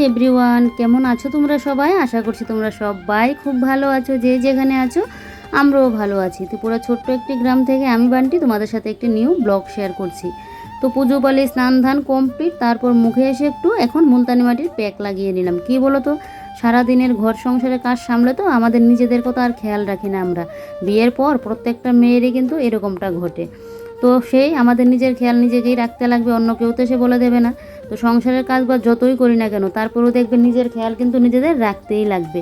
Everyone, কেমন আছো তোমরা সবাই? আশা করছি তোমরা সবাই খুব ভালো আছো। যে যেখানে আছো আমরাও ভালো আছি। ত্রিপুরা ছোট্ট একটি গ্রাম থেকে আমি বান্টি তোমাদের সাথে একটি নিউ ব্লগ শেয়ার করছি। তো পুজো পালি স্নান ধান কমপ্লিট, তারপর মুখে এসে একটু এখন মুলতানি মাটির প্যাক লাগিয়ে নিলাম। কি বলো তো, সারাদিনের ঘর সংসারের কাজ সামলে তো আমাদের নিজেদের কথা আর খেয়াল রাখি না আমরা। বিয়ের পর প্রত্যেকটা মেয়েরই কিন্তু এরকমটা ঘটে। তো সেই আমাদের নিজের খেয়াল নিজেকেই রাখতে লাগবে, অন্য কেউ তো সে বলে দেবে না। তো সংসারের কাজ বা যতই করি না কেন, তারপরেও দেখবে নিজের খেয়াল কিন্তু নিজেদের রাখতেই লাগবে।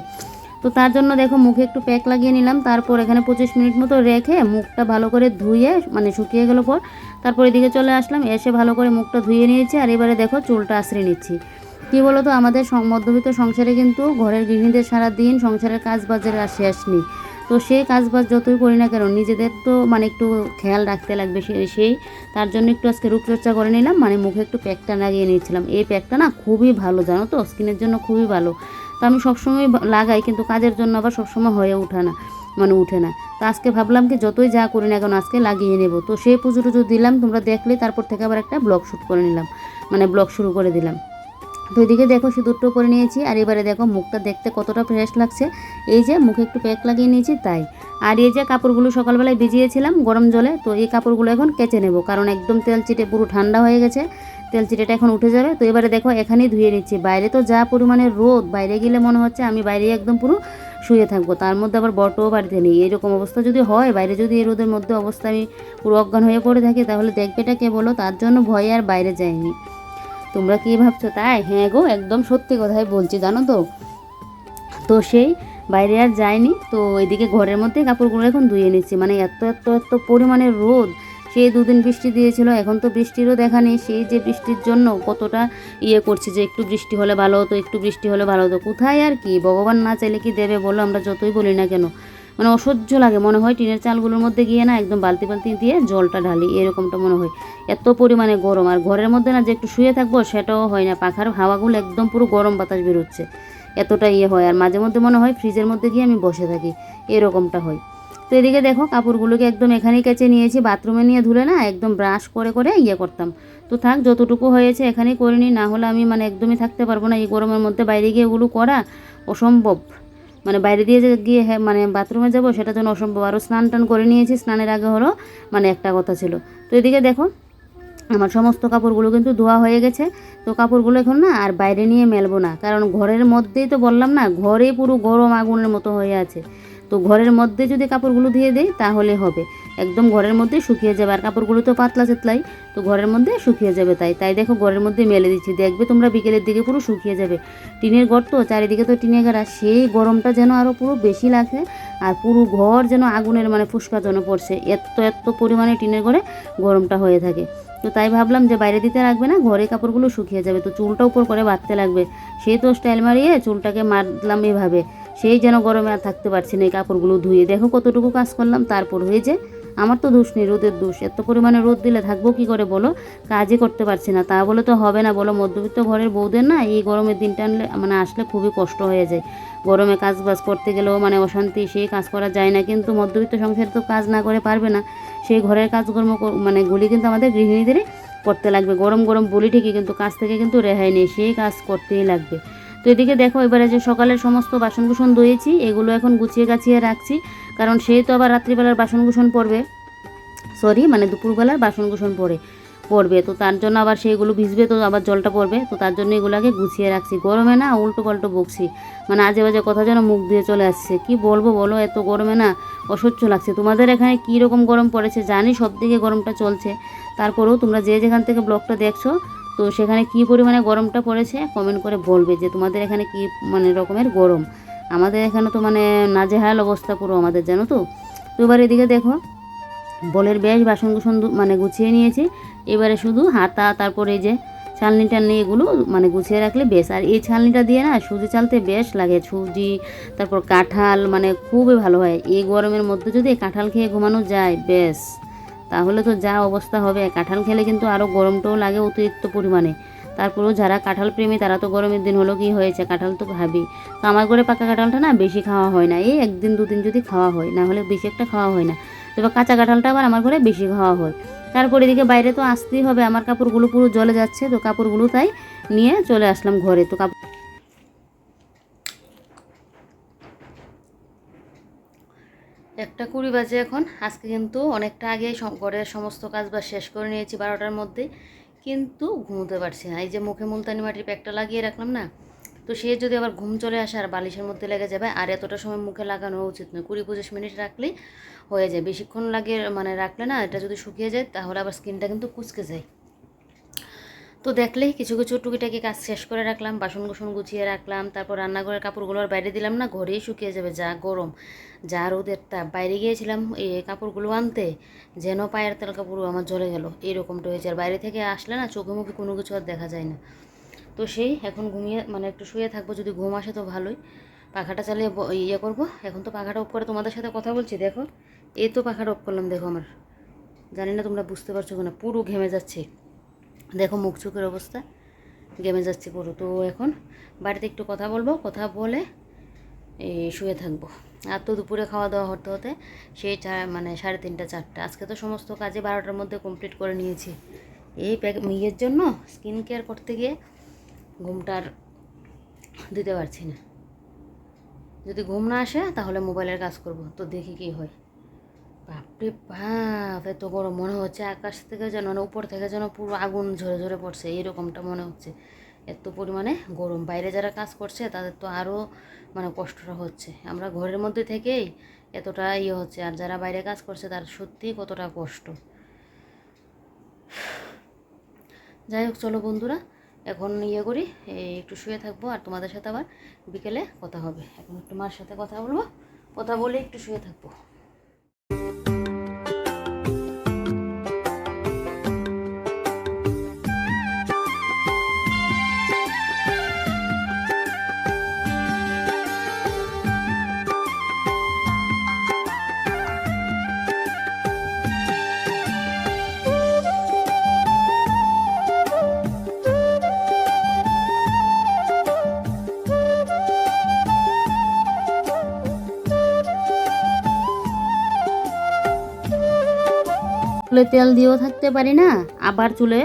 তো তার জন্য দেখো মুখে একটু প্যাক লাগিয়ে নিলাম। তারপর এখানে 25 মিনিট মতো রেখে মুখটা ভালো করে ধুয়ে শুকিয়ে গেল পর তারপর এদিকে চলে আসলাম। এসে ভালো করে মুখটা ধুয়ে নিয়েছি। আর এবারে দেখো চুলটা আশ্রে নিচ্ছি। কী বলো তো, আমাদের মধ্যবিত্ত সংসারে কিন্তু ঘরের গৃহিণীদের সারাদিন সংসারের কাজ বাজের আর শেষ নেই। তো সেই কাজ বাজ যতই করি না কেন নিজেদের তো একটু খেয়াল রাখতে লাগবে। তার জন্য একটু আজকে রূপচর্চা করে নিলাম, মুখে একটু প্যাকটা লাগিয়ে নিয়েছিলাম। এই প্যাকটা না খুবই ভালো, জানো তো, স্কিনের জন্য খুবই ভালো। তো আমি সবসময় লাগাই, কিন্তু কাজের জন্য আবার সবসময় হয়ে উঠে না। তো আজকে ভাবলাম কি যতই যা করি না কেন আজকে লাগিয়ে নেব। তো সেই পুজো টুজো দিলাম, তোমরা দেখলে। তারপর থেকে আবার একটা ব্লগ শ্যুট করে নিলাম, ব্লগ শুরু করে দিলাম। তো এদিকে দেখো সিঁদুরটাও করে নিয়েছি। আর এবারে দেখো মুখটা দেখতে কতটা ফ্রেশ লাগছে। এই যে মুখে একটু প্যাক লাগিয়ে নিয়েছি তাই। আর এই যে কাপড়গুলো সকালবেলায় ভিজিয়েছিলাম গরম জলে, তো এই কাপড়গুলো এখন কেচে নেব, কারণ একদম তেল চিটে পুরো ঠান্ডা হয়ে গেছে। তেল চিটেটা এখন উঠে যাবে। তো এবারে দেখো এখানেই ধুয়ে নিচ্ছি। বাইরে তো যা পরিমাণে রোদ, বাইরে গেলে মনে হচ্ছে আমি বাইরে একদম পুরো শুয়ে থাকবো। তার মধ্যে আবার বটও বাড়িতে নেই। এরকম অবস্থা যদি হয় বাইরে, যদি এই রোদের মধ্যে অবস্থা আমি পুরো অজ্ঞান হয়ে পড়ে থাকি, তাহলে দেখবেটা কে বলো? তার জন্য ভয়ে আর বাইরে যাইনি। তোমরা কী ভাবছো তাই? হ্যাঁ গো, একদম সত্যি কথাই বলছি, জানো তো। তো সেই বাইরে আর যায়নি। তো এদিকে ঘরের মধ্যে কাপড়গুলো এখন ধুয়ে নিচ্ছি। এত এত এত পরিমাণে রোদ। সেই দুদিন বৃষ্টি দিয়েছিল, এখন তো বৃষ্টিরও দেখা নেই। সেই যে বৃষ্টির জন্য কতটা করছি যে একটু বৃষ্টি হলে ভালো হতো, একটু বৃষ্টি হলে ভালো হতো। কোথায় আর কি, ভগবান না চাইলে কি দেবে বলো? আমরা যতই বলি না কেন, অসহ্য লাগে। মনে হয় টিনের চালগুলোর মধ্যে গিয়ে না একদম বালতি বালতি দিয়ে জলটা ঢালি, এরকমটা মনে হয়। এত পরিমাণে গরম। আর ঘরের মধ্যে না যে একটু শুয়ে থাকবো সেটাও হয় না, পাখার হাওয়াগুলো একদম পুরো গরম বাতাস বেরোচ্ছে, এতটা হয়। আর মাঝে মধ্যে মনে হয় ফ্রিজের মধ্যে গিয়ে আমি বসে থাকি, এরকমটা হয়। তো এদিকে দেখো কাপড়গুলোকে একদম এখানেই কেচে নিয়েছি। বাথরুমে নিয়ে ধুলে না একদম ব্রাশ করে করে করতাম। তো থাক, যতটুকু হয়েছে এখানেই করে নিই, না হলে আমি একদমই থাকতে পারবো না এই গরমের মধ্যে। বাইরে গিয়ে এগুলো করা অসম্ভব। বাইরে দিয়ে গিয়ে বাথরুমে যাবো সেটা যেন অসম্ভব। আরও স্নান টান করে নিয়েছি। স্নানের আগে হলো একটা কথা ছিল। তো এদিকে দেখো আমার সমস্ত কাপড়গুলো কিন্তু ধোয়া হয়ে গেছে। তো কাপড়গুলো এখন না আর বাইরে নিয়ে মেলবো না, কারণ ঘরের মধ্যেই তো বললাম না, ঘরে পুরো গরম আগুনের মতো হয়ে আছে। তো ঘরের মধ্যে যদি কাপড়গুলো ধুয়ে দেই তাহলে হবে, একদম ঘরের মধ্যে শুকিয়ে যাবে। আর কাপড়গুলো তো পাতলা চেতলাই, তো ঘরের মধ্যে শুকিয়ে যাবে। তাই দেখো ঘরের মধ্যে মেলে দিচ্ছি, দেখবে তোমরা বিকেলের দিকে পুরো শুকিয়ে যাবে। টিনের ঘর তো, চারিদিকে তো টিনে ঘেরা, সেই গরমটা যেন আরও পুরো বেশি লাগে। আর পুরো ঘর যেন আগুনের ফুসকা যেন পড়ছে, এত এত পরিমাণে টিনের ঘরে গরমটা হয়ে থাকে। তো তাই ভাবলাম যে বাইরে দিতে লাগবে না, ঘরে কাপড়গুলো শুকিয়ে যাবে। তো চুলটা উপর করে বাঁধতে লাগবে, সেই তো স্টাইল মারিয়ে চুলটাকে মারলাম এভাবে। সেই যেন গরমে আর থাকতে পারছি না। এই কাপড়গুলো ধুয়ে দেখো কতটুকু কাজ করলাম, তারপর হয়েছে। আমার তো দোষ নেই, রোদের দোষ। এত পরিমাণে রোদ দিলে থাকবো কি করে বলো? কাজই করতে পারছি না। তা বলে তো হবে না বলো? মধ্যবিত্ত ঘরের বউদের না এই গরমের দিনটা আনলে আসলে খুবই কষ্ট হয়ে যায়। গরমে কাজ বাজ করতে গেলেও অশান্তি, সেই কাজ করা যায় না। কিন্তু মধ্যবিত্ত সংসারে তো কাজ না করে পারবে না। সেই ঘরের কাজকর্ম গুলি কিন্তু আমাদের গৃহিণীদেরই করতে লাগবে। গরম গরম বলি ঠিকই, কিন্তু কাজ থেকে কিন্তু রেহাই নেই, সেই কাজ করতেই লাগবে। তো এদিকে দেখো এবারে যে সকালের সমস্ত বাসনকুসন ধুয়েছি, এগুলো এখন গুছিয়ে গাছিয়ে রাখছি, কারণ সেই তো আবার রাত্রিবেলার বাসনকুসন পড়বে, দুপুরবেলার বাসনকুসন পড়বে। তো তার জন্য আবার সেইগুলো ভিজবে, তো আবার জলটা পড়বে। তো তার জন্য এগুলোকে গুছিয়ে রাখছি। গরমে না উল্টো পাল্টো বকছি, আজে বাজে কথা যেন মুখ দিয়ে চলে আসছে। কি বলবো বলো, এত গরমে না অসহ্য লাগছে। তোমাদের এখানে কী রকম গরম পড়েছে জানি, সব দিকে গরমটা চলছে। তারপরেও তোমরা যে যেখান থেকে ব্লগটা দেখছো, তো সেখানে কী পরিমাণে গরমটা পড়েছে কমেন্ট করে বলবে যে তোমাদের এখানে কী রকমের গরম। আমাদের এখানে তো নাজেহাল অবস্থা পুরো আমাদের, জানো তো। তো এবার এদিকে দেখো বলের বেশ বাসনকুসন গুছিয়ে নিয়েছি। এবারে শুধু হাতা, তারপরে এই যে ছালনি টালনি, এগুলো গুছিয়ে রাখলে বেশ। আর এই ছালনিটা দিয়ে না সুজি চালতে বেশ লাগে। সুজি, তারপর কাঁঠাল, খুবই ভালো হয়। এই গরমের মধ্যে যদি কাঁঠাল খেয়ে ঘুমানো যায় বেশ, তাহলে তো যা অবস্থা হবে। কাঁঠাল খেলে কিন্তু আরও গরমটাও লাগে অতিরিক্ত পরিমাণে। তারপরেও যারা কাঁঠাল প্রেমী তারা তো গরমের দিন হলো কি হয়েছে, কাঁঠাল তো খাবেই। তো আমার ঘরে পাকা কাঁঠালটা না বেশি খাওয়া হয় না, এই একদিন দুদিন যদি খাওয়া হয়, না হলে বেশি একটা খাওয়া হয় না। তবে কাঁচা কাঁঠালটা আবার আমার ঘরে বেশি খাওয়া হয়। তারপর এদিকে বাইরে তো আসতেই হবে, আমার কাপড়গুলো পুরো জলে যাচ্ছে। তো কাপড়গুলো তাই নিয়ে চলে আসলাম ঘরে। তো 1:20 বাজে এখন। আজকে কিন্তু অনেকটা আগে ঘরের সমস্ত কাজ বাজ শেষ করে নিয়েছি 12টার মধ্যে, কিন্তু ঘুমোতে পারছি না। এই যে মুখে মুলতানি মাটির প্যাকটা লাগিয়ে রাখলাম না, তো সে যদি আবার ঘুম চলে আসে আর বালিশের মধ্যে লেগে যাবে। আর এতটা সময় মুখে লাগানো উচিত নয়, 20-25 মিনিট রাখলেই হয়ে যায়। বেশিক্ষণ লাগিয়ে রাখলে না, এটা যদি শুকিয়ে যায় তাহলে আবার স্কিনটা কিন্তু কুচকে যায়। তো দেখলেই কিছু কিছু টুকিটাকি কাজ শেষ করে রাখলাম, বাসন কুসন গুছিয়ে রাখলাম। তারপর রান্নাঘরের কাপড়গুলো আর বাইরে দিলাম না, ঘরেই শুকিয়ে যাবে। যা গরম, যা রোদের তাপ। বাইরে গিয়েছিলাম এই কাপড়গুলো আনতে, যেন পায়ের তেলকা পুরো আমার জ্বলে গেল, এইরকমটা হয়েছে। আর বাইরে থেকে আসলে না চোখে মুখে কোনো কিছু আর দেখা যায় না। তো সেই এখন ঘুমিয়ে একটু শুয়ে থাকবো, যদি ঘুম আসে তো ভালোই। পাখাটা চালিয়ে করবো। এখন তো পাখাটা অফ করে তোমাদের সাথে কথা বলছি। দেখো, এই তো পাখাটা অফ করলাম। দেখো আমার, জানি না তোমরা বুঝতে পারছো কিনা, পুরো ঘেমে যাচ্ছে। দেখো মুখ চোখের অবস্থা, ঘেমে যাচ্ছে পুরো। তো এখন বাড়িতে একটু কথা বলবো, কথা বলে শুয়ে থাকবো। আর তো দুপুরে খাওয়া দাওয়া হতে হতে সেই 3:30 4টা। আজকে তো সমস্ত কাজে 12টার মধ্যে কমপ্লিট করে নিয়েছি। এই মেয়ের জন্য স্কিন কেয়ার করতে গিয়ে ঘুমটার দিতে পারছি না। যদি ঘুম না আসে তাহলে মোবাইলের কাজ করব, তো দেখি কি হয়। বাপরে বাপ, এত গরম! মনে হচ্ছে আকাশ থেকে যেন উপর থেকে যেন পুরো আগুন ঝরে ঝরে পড়ছে, এরকমটা মনে হচ্ছে। এত পরিমাণে গরম। বাইরে যারা কাজ করছে তাদের তো আরও কষ্টটা হচ্ছে। আমরা ঘরের মধ্যে থেকেই এতটা হচ্ছে, আর যারা বাইরে কাজ করছে তার সত্যিই কতটা কষ্ট। যাই হোক, চলো বন্ধুরা, এখন করি, একটু শুয়ে থাকবো। আর তোমাদের সাথে আবার বিকেলে কথা হবে। এখন একটু মার সাথে কথা বলবো, কথা বলে একটু শুয়ে থাকবো। চুলে তেল দিয়েও থাকতে পারি না, আবার চুলে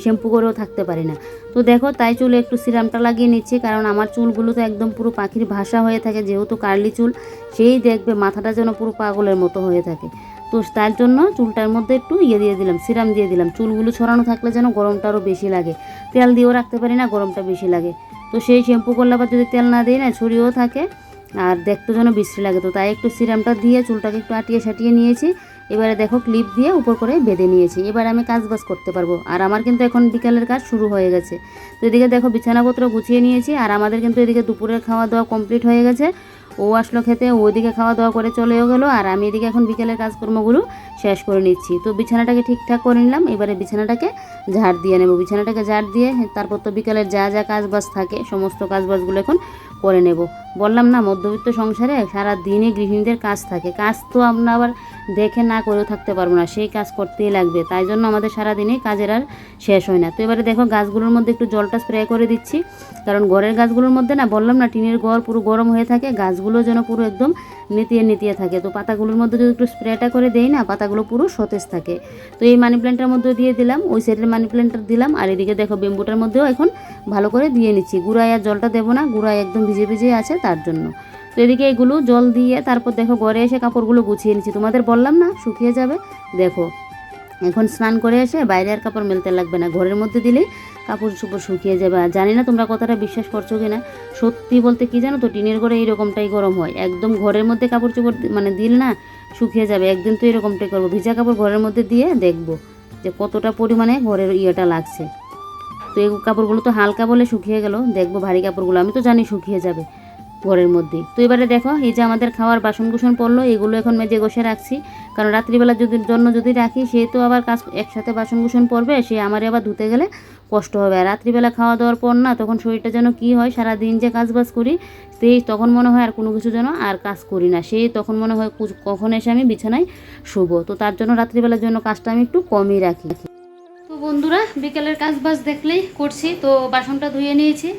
শ্যাম্পু করেও থাকতে পারি না। তো দেখো, তাই চুলে একটু সিরামটা লাগিয়ে নিচ্ছি, কারণ আমার চুলগুলো তো একদম পুরো পাখির ভাষা হয়ে থাকে। যেহেতু কার্লি চুল, সেই দেখবে মাথাটা যেন পুরো পাগলের মতো হয়ে থাকে। তো তার জন্য চুলটার মধ্যে একটু দিয়ে দিলাম, সিরাম দিয়ে দিলাম। চুলগুলো ছড়ানো থাকলে যেন গরমটা আরও বেশি লাগে। তেল দিয়েও রাখতে পারি না, গরমটা বেশি লাগে। তো সেই শ্যাম্পু করলে আবার যদি তেল না দিই না, ছড়িয়েও থাকে আর দেখতে যেন বিশ্রী লাগে। তো তাই একটু সিরামটা দিয়ে চুলটাকে একটু আটিয়ে সাটিয়ে নিয়েছি। এবারে দেখো, ক্লিপ দিয়ে উপর করে বেঁধে নিয়েছি। এবার আমি কাজ বাজ করতে পারবো। আর আমার কিন্তু এখন বিকালের কাজ শুরু হয়ে গেছে। তো এদিকে দেখো, বিছানাপত্র গুছিয়ে নিয়েছি। আর আমাদের কিন্তু এদিকে দুপুরের খাওয়া দাওয়া কমপ্লিট হয়ে গেছে। ও আসলো খেতে, ওইদিকে খাওয়া দাওয়া করে চলেও গেলো। আর আমি এদিকে এখন বিকেলের কাজকর্মগুলো শেষ করে নিচ্ছি। তো বিছানাটাকে ঠিকঠাক করে নিলাম। এবারে বিছানাটাকে ঝাড় দিয়ে নেব। বিছানাটাকে ঝাড় দিয়ে তারপর তো বিকেলের যা যা কাজ বাজ থাকে সমস্ত কাজ বাজগুলো এখন করে নেব। বললাম না, মধ্যবিত্ত সংসারে সারা দিনে গৃহিণীদের কাজ থাকে। কাজ তো আমরা আবার দেখে না করেও থাকতে পারবো না, সেই কাজ করতেই লাগবে। তাই জন্য আমাদের সারাদিনে কাজের আর শেষ হয় না। তো এবারে দেখো, গাছগুলোর মধ্যে একটু জলটা স্প্রে করে দিচ্ছি, কারণ ঘরের গাছগুলোর মধ্যে না, বললাম না, টিনের ঘর পুরো গরম হয়ে থাকে। গাছগুলো যেন পুরো একদম নেতিয়ে নেতিয়ে থাকে। তো পাতাগুলোর মধ্যে যদি একটু স্প্রেটা করে দেই না, পাতাগুলো পুরো সতেজ থাকে। তো এই মানি প্ল্যান্টের মধ্যেও দিয়ে দিলাম, ওই সাইডের মানি প্ল্যান্টটা দিলাম। আর এদিকে দেখো, বেম্বুটার মধ্যেও এখন ভালো করে দিয়ে নিচ্ছি। গুঁড়ায় আর জলটা দেবো না, গুঁড়ায় একদম ভিজে ভিজে আছে তার জন্য। তো এদিকে এগুলো জল দিয়ে তারপর দেখো ঘরে এসে কাপড়গুলো গুছিয়ে নিচ্ছি। তোমাদের বললাম না শুকিয়ে যাবে। দেখো, এখন স্নান করে এসে বাইরে আর কাপড় মেলতে লাগবে না, ঘরের মধ্যে দিলেই কাপড় চোপড় শুকিয়ে যাবে। আর জানি না তোমরা কথাটা বিশ্বাস করছো কি না, সত্যি বলতে কি জানো তো, টিনের ঘরে এইরকমটাই গরম হয়। একদম ঘরের মধ্যে কাপড় চোপড় দিলে না শুকিয়ে যাবে। একদিন তো এরকমটাই করবো, ভিজা কাপড় ঘরের মধ্যে দিয়ে দেখবো যে কতটা পরিমাণে ঘরের লাগছে। তো এই কাপড়গুলো তো হালকা বলে শুকিয়ে গেল, দেখবো ভারী কাপড়গুলো আমি তো জানি শুকিয়ে যাবে ঘরের মধ্যেই। তো এবারে দেখো, এই যে আমাদের খাওয়ার বাসন কুসন পড়লো, এগুলো এখন মেজে ঘষে রাখছি। কারণ রাত্রিবেলা যদি রাখি, সে তো আবার কাজ একসাথে বাসন কুসন পড়বে, সে আমার আবার ধুতে গেলে কষ্ট হবে। আর রাত্রিবেলা খাওয়া দাওয়ার পর না, তখন শরীরটা যেন কি হয়, সারাদিন যে কাজ বাজ করি, সেই তখন মনে হয় আর কোনো কিছু যেন আর কাজ করি না। সেই তখন মনে হয় কখন এসে আমি বিছানায় শুবো। তো তার জন্য রাত্রিবেলার জন্য কাজটা আমি একটু কমই রাখি। তো বন্ধুরা, বিকেলের কাজ বাজ দেখলেই করছি। তো বাসনটা ধুয়ে নিয়েছি,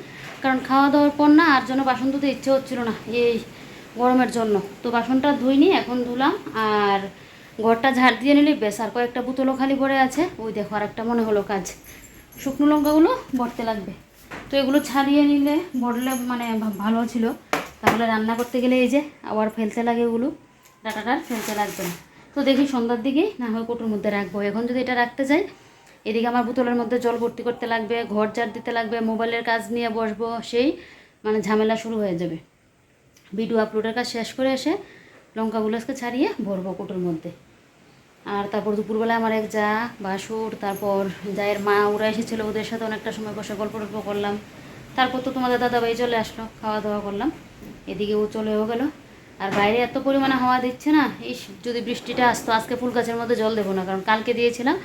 কারণ খাওয়া দাওয়ার পর না আর জন্য বাসন ধুতে ইচ্ছে হচ্ছিল না এই গরমের জন্য। তো বাসনটা ধুইনি, এখন ধুলাম। আর ঘরটা ঝাড় দিয়ে নিলে বেশ। আর কয়েকটা বোতলও খালি পড়ে আছে। ওই দেখো, আর একটা মনে হলো কাজ, শুকনো লঙ্কাগুলো ভরতে লাগবে। তো এগুলো ছাড়িয়ে নিলে ভরলে ভালো ছিল, তাহলে রান্না করতে গেলে এই যে আবার ফেলতে লাগে এগুলো। ডাটাটা ফেলতে লাগবে না। তো দেখি সন্ধ্যার দিকেই না হয় কোটোর মধ্যে রাখবো। এখন যদি এটা রাখতে যাই, এদিকে আমার বোতলের মধ্যে জল ভর্তি করতে লাগবে, ঘর ঝাড় দিতে লাগবে, মোবাইলের কাজ নিয়ে বসবো, সেই মানে ঝামেলা শুরু হয়ে যাবে। ভিডিও আপলোডের কাজ শেষ করে এসে লঙ্কাগুলো আজকে ছাড়িয়ে ভরবো কোটোর মধ্যে। আর তারপর দুপুরবেলা আমার এক যা বাসুর, তারপর জায়ের মা ওরা এসেছিলো, ওদের সাথে অনেকটা সময় বসে গল্প টল্প করলাম। তারপর তো তোমাদের দাদাভাই চলে আসলো, খাওয়া দাওয়া করলাম, এদিকে ও চলেও গেলো। আর বাইরে এত পরিমাণে হাওয়া দিচ্ছে না, এই যদি বৃষ্টিটা আসতো, আজকে ফুল গাছের মধ্যে জল দেবো না, কারণ কালকে দিয়েছিলাম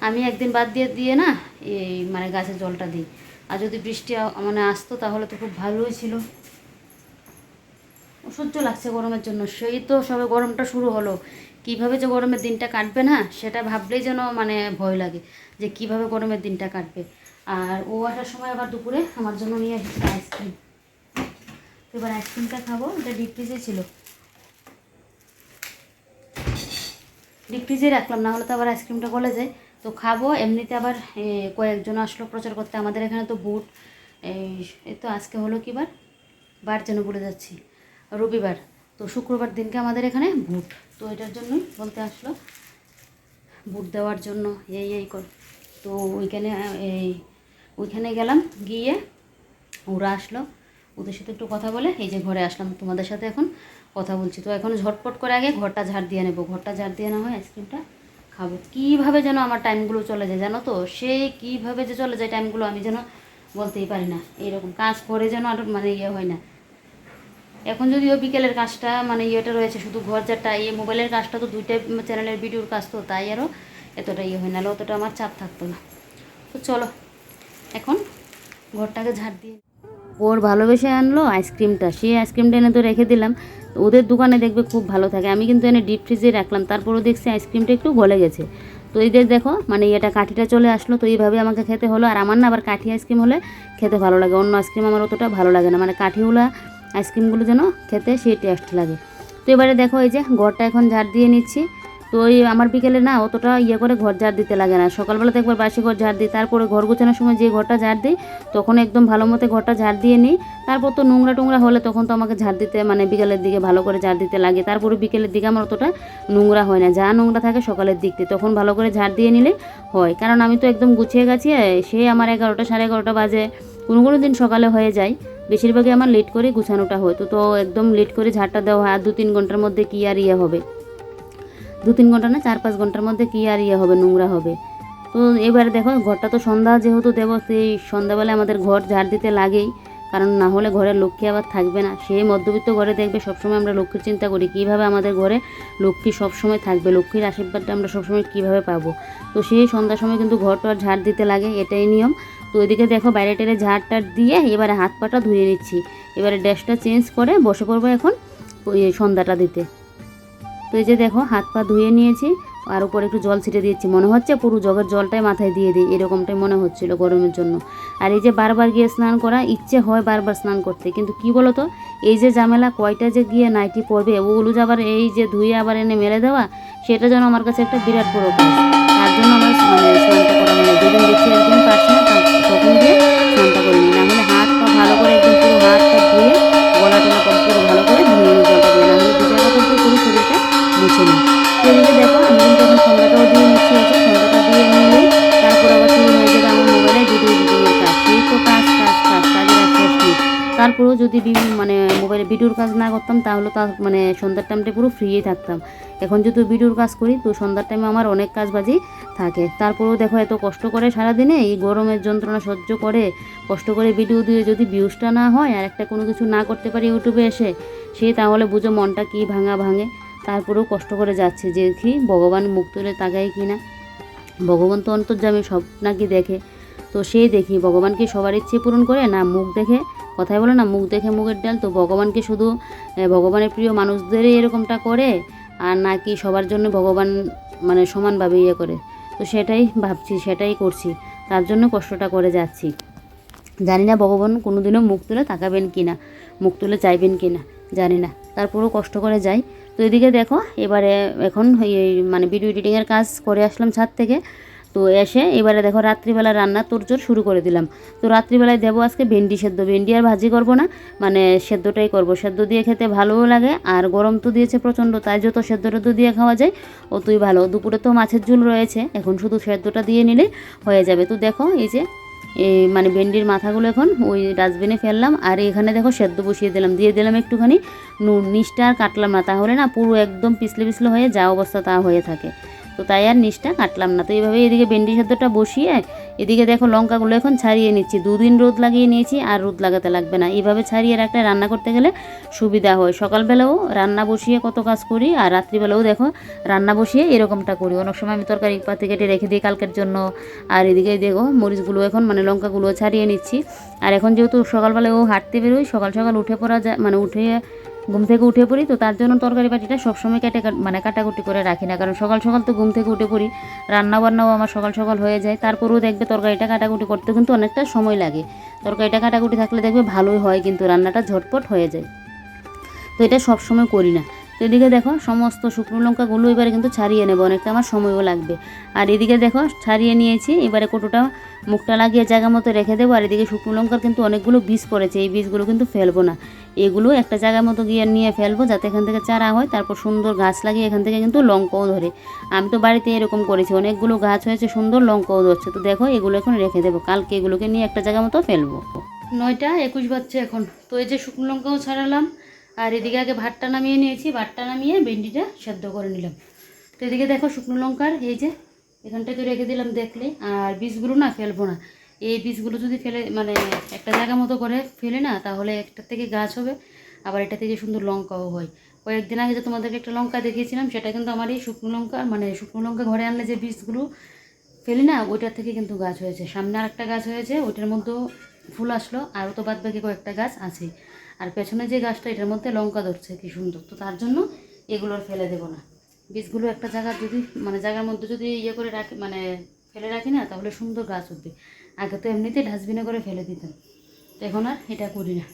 আমি, একদিন বাদ দিয়ে না এই মানে গাছের জলটা দিই। আর যদি বৃষ্টি মানে আসতো তাহলে তো খুব ভালোই ছিল। অসহ্য লাগছে গরমের জন্য, সেই তো সবে গরমটা শুরু হলো, কিভাবে যে গরমের দিনটা কাটবে না সেটা ভাবলেই যেন মানে ভয় লাগে যে কিভাবে গরমের দিনটা কাটবে। আর ও আসার সময় আবার দুপুরে আমার জন্য নিয়ে এসেছে আইসক্রিম। এবার আইসক্রিমটা খাবো, এটা ডিপ ফ্রিজে ছিল, ডিপ ফ্রিজে রাখলাম, না হলে তো আবার আইসক্রিমটা গলে যায়। তো খাবো এমনিতে। আবার কয়েকজন আসলো প্রচার করতে, আমাদের এখানে তো বুট, এই তো আজকে হলো কি বার, বার যেন বলে যাচ্ছি, রবিবার। তো শুক্রবার দিনকে আমাদের এখানে বুট, তো এটার জন্যই বলতে আসলো, বুট দেওয়ার জন্য এই কর। তো ওইখানে গেলাম, গিয়ে ওরা আসলো, ওদের সাথে একটু কথা বলে এই যে ঘরে আসলাম, তোমাদের সাথে এখন কথা বলছি। তো এখন ঝটপট করে আগে ঘরটা ঝাড় দিয়ে নেবো, ঘরটা ঝাড় দিয়ে না হয় আইসক্রিমটা খাবো। কীভাবে যেন আমার টাইমগুলো চলে যায় জানো তো, সেই কীভাবে যে চলে যায় টাইমগুলো আমি যেন বলতেই পারি না। এইরকম কাজ করে যেন আর মানে হয় না। এখন যদিও বিকেলের কাজটা মানে ইয়েটা রয়েছে, শুধু ঘর ঝাড়টা, এই মোবাইলের কাজটা তো দুইটা চ্যানেলের ভিডিওর কাজ, তো তাই আরও এতটা হয় না, অতটা আমার চাপ থাকতো না। তো চলো এখন ঘরটাকে ঝাড় দিয়ে, ওর ভালোবেসে আনলো আইসক্রিমটা, সেই আইসক্রিমটা এনে তো রেখে দিলাম। ওদের দোকানে দেখবে খুব ভালো থাকে, আমি কিন্তু এনে ডিপ ফ্রিজে রাখলাম, তারপরেও দেখছি আইসক্রিমটা একটু গলে গেছে। তো এদের দেখো মানে এটা কাঠিটা চলে আসলো, তো এইভাবে আমাকে খেতে হলো। আর আমার না আবার কাঠি আইসক্রিম হলে খেতে ভালো লাগে, অন্য আইসক্রিম আমার অতটা ভালো লাগে না, মানে কাঠিওলা আইসক্রিমগুলো যেন খেতে সেই টেস্ট লাগে। তো এবারে দেখো এই যে ঘরটা এখন ঝাড় দিয়ে নিচ্ছি। তো ওই আমার বিকেলে না অতটা করে ঘর ঝাড় দিতে লাগে না, সকালবেলাতে একবার বাসি ঘর ঝাড় দিই, তারপরে ঘর গোছানোর সময় যে ঘরটা ঝাড় দিই তখন একদম ভালো মতো ঘরটা ঝাড় দিয়ে নিই। তারপর তো নোংরা টোংরা হলে তখন তো আমাকে ঝাড় দিতে মানে বিকেলের দিকে ভালো করে ঝাড় দিতে লাগে, তারপরে বিকেলের দিকে আমার অতটা নোংরা হয় না, যা নোংরা থাকে সকালের দিক দিয়ে তখন ভালো করে ঝাড় দিয়ে নিলে হয়। কারণ আমি তো একদম গুছিয়ে গাছিয়ে সেই আমার 11টা 11:30 বাজে, কোনো দিন সকালে হয়ে যায়, বেশিরভাগই আমার লেট করে গুছানোটা হয়। তো একদম লেট করে ঝাড়টা দেওয়া হয়, আর 2-3 ঘন্টার মধ্যে কী আর হবে, 2-3 ঘন্টা না 4-5 ঘন্টার মধ্যে কী আর হবে, নোংরা হবে। তো এবারে দেখো ঘরটা তো সন্ধ্যা যেহেতু দেবো, সেই সন্ধ্যাবেলায় আমাদের ঘর ঝাড় দিতে লাগেই, কারণ না হলে ঘরের লক্ষ্মী আবার থাকবে না। সেই মধ্যবিত্ত ঘরে দেখবে সবসময় আমরা লক্ষ্মীর চিন্তা করি, কীভাবে আমাদের ঘরে লক্ষ্মী সবসময় থাকবে, লক্ষ্মীর আশীর্বাদটা আমরা সবসময় কীভাবে পাবো। তো সেই সন্ধ্যার সময় কিন্তু ঘরটা ঝাড় দিতে লাগে, এটাই নিয়ম। তো ওইদিকে দেখো বাইরে টেরে ঝাড়টা দিয়ে এবারে হাত পাটা ধুয়ে নিচ্ছি, এবারে ড্রেসটা চেঞ্জ করে বসে পড়বো এখন ওই সন্ধ্যাটা দিতে। তো এই যে দেখো হাত পা ধুয়ে নিয়েছি, আর উপরে একটু জল ছিটে দিয়েছি, মনে হচ্ছে পুরো জগের জলটাই মাথায় দিয়ে দিই, এরকমটাই মনে হচ্ছিল গরমের জন্য। আর এই যে বারবার গিয়ে স্নান করা, ইচ্ছে হয় বারবার স্নান করতে, কিন্তু কি বলো তো এই যে ঝামেলা, কয়টা যে গিয়ে নাইটি পরবে, ওগুলো যে আবার এই যে ধুয়ে আবার এনে মেলে দেওয়া, সেটা যেন আমার কাছে একটা বিরাট বড় কাজ। তার জন্য আমার মানে স্নানটা করা হয় না, যেদিন দেখছি একদিন পারছি না তখন গিয়ে স্নানটা করে নিই, না হলে হাত পা ভালো করে একদম পুরো হাত পা ধুয়ে গলা টলা পুরো ভালো করে ধুয়ে নিই জলটা দিয়ে, না হলে দু জায়গা করতে পুরো শরীরটা মুছে নিই। তো এদিকে দেখো আমি কিন্তু এখন সন্ধ্যাটাও দিয়ে নিচ্ছি, হচ্ছে সন্ধ্যাটা দিয়ে নিলেই তারপর আবার শুরু হয়ে যাবে আমার মোবাইলে ভিডিও এডিটিংয়ের কাজ, সেই তো কাজের আর শেষ নেই। তারপরেও যদি মানে মোবাইলে ভিডিওর কাজ না করতাম তাহলে তো মানে সন্ধ্যার টাইমটা পুরো ফ্রিই থাকতাম। এখন যদি ভিডিওর কাজ করি তো সন্ধ্যার টাইমে আমার অনেক কাজবাজি থাকে। তারপরেও দেখো এত কষ্ট করে সারাদিনে এই গরমের যন্ত্রণা সহ্য করে কষ্ট করে ভিডিও দিয়ে যদি ভিউজটা না হয় আর একটা কোনো কিছু না করতে পারি ইউটিউবে এসে, সে তাহলে বুঝো মনটা কি ভাঙে। তারপরেও কষ্ট করে যাচ্ছে, যে কি ভগবান মুখ তুলে তাকায় কি না, ভগবান তো অন্তর্যামী, সব নাকি দেখে। তো সেই দেখি ভগবান কি সবার ইচ্ছে পূরণ করে না মুখ দেখে, কথাই বলে না মুখ দেখে মুখের ডাল। তো ভগবানকে শুধু ভগবানের প্রিয় মানুষদেরই এরকমটা করে, আর নাকি সবার জন্য ভগবান মানে সমানভাবে করে। তো সেটাই ভাবছি, সেটাই করছি, তার জন্য কষ্টটা করে যাচ্ছি। জানি না ভগবান কোনোদিনও মুখ তুলে তাকাবেন কি না, মুখ তুলে চাইবেন কি না জানি না, তারপরেও কষ্ট করে যাই। তো এদিকে দেখো এবারে এখন মানে ভিডিও এডিটিংয়ের কাজ করে আসলাম ছাদ থেকে। তো এসে এবারে দেখো রাত্রিবেলা রান্না তোড়জোড় শুরু করে দিলাম। তো রাত্রিবেলায় দেবো আজকে ভেন্ডি সেদ্ধ, ভেন্ডি আর ভাজি করব না, মানে সেদ্ধটাই করব। সেদ্ধ দিয়ে খেতে ভালোও লাগে, আর গরম তো দিয়েছে প্রচণ্ড, তাই যত সেদ্ধ টেদ্ধ দিয়ে খাওয়া যায় অতই ভালো। দুপুরে তো মাছের ঝোল রয়েছে, এখন শুধু সেদ্ধটা দিয়ে নিলে হয়ে যাবে। তো দেখো এই যে মানে ভেন্ডির মাথাগুলো এখন ওই ডাস্টবিনে ফেললাম, আর এখানে দেখো সেদ্ধ বসিয়ে দিলাম, দিয়ে দিলাম একটুখানি নুন। নিচটা আর কাটলাম না, তাহলে না পুরো একদম পিছলে পিছলে হয়ে যা অবস্থা তা হয়ে থাকে, তো তাই আর নিচটা কাটলাম না। তো এইভাবে এদিকে ভেন্ডি সেদ্ধটা বসিয়ে এদিকে দেখো লঙ্কাগুলো এখন ছাড়িয়ে নিচ্ছি। 2 দিন রোদ লাগিয়ে নিয়েছি, আর রোদ লাগাতে লাগবে না, এইভাবে ছাড়িয়ে রাখলে রান্না করতে গেলে সুবিধা হয়। সকালবেলাও রান্না বসিয়ে কত কাজ করি, আর রাত্রিবেলাও দেখো রান্না বসিয়ে এরকমটা করি। অনেক সময় আমি তরকারি পাতি কেটে রেখে দিই কালকের জন্য, আর এদিকে দেখো মরিচগুলো এখন মানে লঙ্কাগুলো ছাড়িয়ে নিচ্ছি। আর এখন যেহেতু সকালবেলাও হাঁটতে বেরোই, সকাল সকাল উঠে পড়া যায়, মানে ঘুম থেকে উঠে পড়ি, তো তার জন্য তরকারি পাটিটা সবসময় মানে কাটাকুটি করে রাখি না, কারণ সকাল সকাল তো ঘুম থেকে উঠে পড়ি, রান্না বান্নাও আমার সকাল সকাল হয়ে যায়। তারপরেও দেখবে তরকারিটা কাটাকুটি করতে কিন্তু অনেকটা সময় লাগে। তরকারিটা কাটাকুটি থাকলে দেখবে ভালোই হয়, কিন্তু রান্নাটা ঝটপট হয়ে যায়। তো এটা সবসময় করি না। তো এদিকে দেখো সমস্ত শুকনো লঙ্কাগুলো এবারে কিন্তু ছাড়িয়ে নেবো, অনেকটা আমার সময়ও লাগবে। আর এদিকে দেখো ছাড়িয়ে নিয়েছি, এবারে কটুটা মুখটা লাগিয়ে জায়গা মতো রেখে দেবো। আর এদিকে শুকনো লঙ্কার কিন্তু অনেকগুলো বীজ পড়েছে, এই বীজগুলো কিন্তু ফেলবো না, এগুলো একটা জায়গার মতো গিয়ে নিয়ে ফেলবো, যাতে এখান থেকে চারা হয়, তারপর সুন্দর গাছ লাগিয়ে এখান থেকে কিন্তু লঙ্কাও ধরে। আমি তো বাড়িতে এরকম করেছি, অনেকগুলো গাছ হয়েছে, সুন্দর লঙ্কাও ধরছে। তো দেখো এগুলো এখন রেখে দেবো, কালকে এগুলোকে নিয়ে একটা জায়গা মতো ফেলবো। 9টা 21 বাজছে এখন। তো এই যে শুকনো লঙ্কাও ছাড়ালাম, আর এদিকে আগে ভাতটা নামিয়ে নিয়েছি, ভাতটা নামিয়ে ভেন্ডিটা সেদ্ধ করে নিলাম। তো এদিকে দেখো শুকনো লঙ্কার এই যে এখানটায় তো রেখে দিলাম দেখলে, আর বীজগুলো না ফেলবো না। এই বীজগুলো যদি ফেলে মানে একটা জায়গা মতো করে ফেলে না, তাহলে একটা থেকে গাছ হবে, আবার এটা থেকে সুন্দর লঙ্কাও হয়। কয়েকদিন আগে যে তোমাদেরকে একটা লঙ্কা দেখিয়েছিলাম, সেটা কিন্তু আমার এই শুকনো লঙ্কা, মানে শুকনো লঙ্কা ঘরে আনলে যে বীজগুলো ফেলি না, ওইটার থেকে কিন্তু গাছ হয়েছে। সামনে আর একটা গাছ হয়েছে, ওইটার মধ্যেও ফুল আসলো, আরও তো বাদ বাকি কয়েকটা গাছ আছে। আর পেছনে যে গাছটা, এটার মধ্যে লঙ্কা ধরছে কি সুন্দর। তো তার জন্য এগুলোর ফেলে দেবো না, বীজগুলো একটা জায়গা যদি মানে জায়গার মধ্যে যদি ইয়ে করে রাখি, মানে ফেলে রাখি না, তাহলে সুন্দর গাছ উঠবে। আগে তো এমনিতে ডাস্টবিনে করে ফেলে দিতাম, তো এখন আর এটা করি না।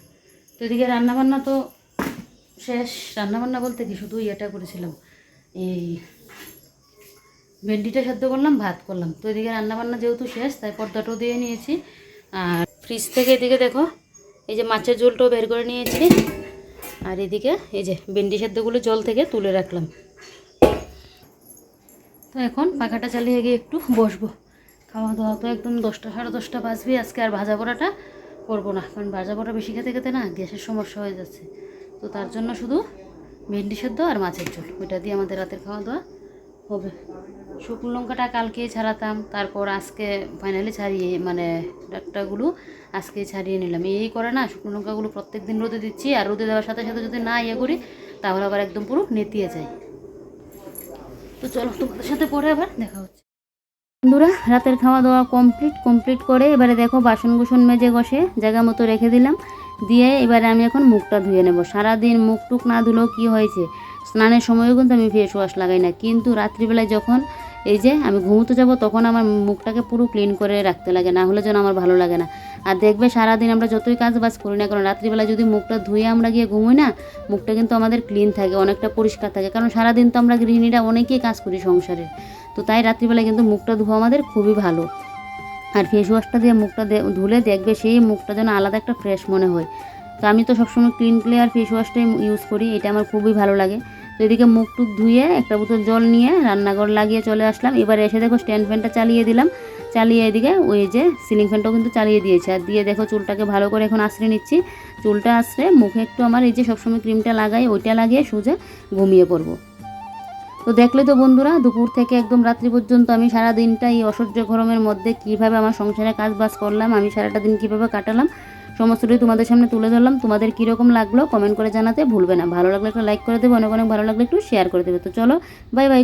তো এদিকে রান্নাবান্না তো শেষ, রান্নাবান্না বলতে কি শুধু ইয়েটা করেছিলাম, এই ভেন্ডিটা সেদ্ধ করলাম, ভাত করলাম। তো এদিকে রান্নাবান্না যেহেতু শেষ, তাই পর্দাটাও দিয়ে নিয়েছি। আর ফ্রিজ থেকে এদিকে দেখো এই যে মাছের ঝোলটাও বের করে নিয়েছি, আর এদিকে এই যে ভেন্ডি সেদ্ধগুলো জল থেকে তুলে রাখলাম। তো এখন পাখাটা চালিয়ে গিয়ে একটু বসবো। খাওয়া দাওয়া তো একদম 10টা 10:30 বাজবে। আজকে আর ভাজা পোড়াটা করবো না, কারণ ভাজা পোড়া বেশি খেতে খেতে না গ্যাসের সমস্যা হয়ে যাচ্ছে। তো তার জন্য শুধু ভেন্ডি সেদ্ধ আর মাছের ঝোল, ওইটা দিয়ে আমাদের রাতের খাওয়া দাওয়া হবে। শুকনো লঙ্কাটা কালকে ছাড়াতাম, তারপর আজকে ফাইনালি ছাড়িয়ে মানে ডাক্তারগুলো আজকে ছাড়িয়ে নিলাম। এই করে না, শুকনো লঙ্কাগুলো প্রত্যেক দিন রোদে দিচ্ছি, আর রোদে দেওয়ার সাথে সাথে যদি না ইয়ে করি, তাহলে আবার একদম পুরো নেতিয়ে যায়। তো চলো তোমাদের সাথে পরে আবার দেখা হচ্ছে। বন্ধুরা রাতের খাওয়া দাওয়া কমপ্লিট করে এবারে দেখো বাসন কুসন মেজে ঘষে জায়গা মতো রেখে দিলাম, দিয়ে এবারে আমি এখন মুখটা ধুয়ে নেব। সারাদিন মুখ টুক না ধুলেও কী হয়েছে, স্নানের সময়ও কিন্তু আমি ফেস ওয়াশ লাগাই না, কিন্তু রাত্রিবেলায় যখন এই যে আমি ঘুমোতে যাব, তখন আমার মুখটাকে পুরো ক্লিন করে রাখতে লাগে, না হলে যেন আমার ভালো লাগে না। আর দেখবে সারাদিন আমরা যতই কাজ বাজ করি না, কারণ রাত্রিবেলা যদি মুখটা ধুয়ে আমরা গিয়ে ঘুমোই না, মুখটা কিন্তু আমাদের ক্লিন থাকে, অনেকটা পরিষ্কার থাকে, কারণ সারাদিন তো আমরা গৃহিণীরা অনেকেই কাজ করি সংসারে। তো তাই রাত্রিবেলায় কিন্তু মুখটা ধোয়া আমাদের খুবই ভালো। আর ফেস ওয়াশটা দিয়ে মুখটা ধুলে দেখবে সেই মুখটা যেন আলাদা একটা ফ্রেশ মনে হয়। তো আমি তো সবসময় ক্লিন ক্লিয়ার ফেস ওয়াশটাই ইউজ করি, এটা আমার খুবই ভালো লাগে। তো এদিকে মুখ টুক ধুয়ে একটা বোতল জল নিয়ে রান্নাঘর লাগিয়ে চলে আসলাম। এবারে এসে দেখো স্ট্যান্ড ফ্যানটা চালিয়ে দিলাম, চালিয়ে এদিকে ওই যে সিলিং ফ্যানটাও কিন্তু চালিয়ে দিয়েছে। আর দিয়ে দেখো চুলটাকে ভালো করে এখন আঁচড়ে নিচ্ছি। চুলটা আঁচড়ে মুখে একটু আমার এই যে সবসময় ক্রিমটা লাগাই, ওইটা লাগিয়ে সোজা ঘুমিয়ে পড়বো। তো দেখলে তো বন্ধুরা, দুপুর থেকে একদম রাত্রি পর্যন্ত আমি সারা দিনটা এই অসহ্য গরমের মধ্যে কীভাবে আমার সংসারে কাজ বাজ করলাম, আমি সারাটা দিন কীভাবে কাটালাম, সমস্তটাই তোমাদের সামনে তুলে ধরলাম। তোমাদের কীরকম লাগলো কমেন্ট করে জানাতে ভুলবে না। ভালো লাগলে একটা লাইক করে দেবে, অনেক অনেক ভালো লাগলে একটু শেয়ার করে দেবে। তো চলো বাই বাই।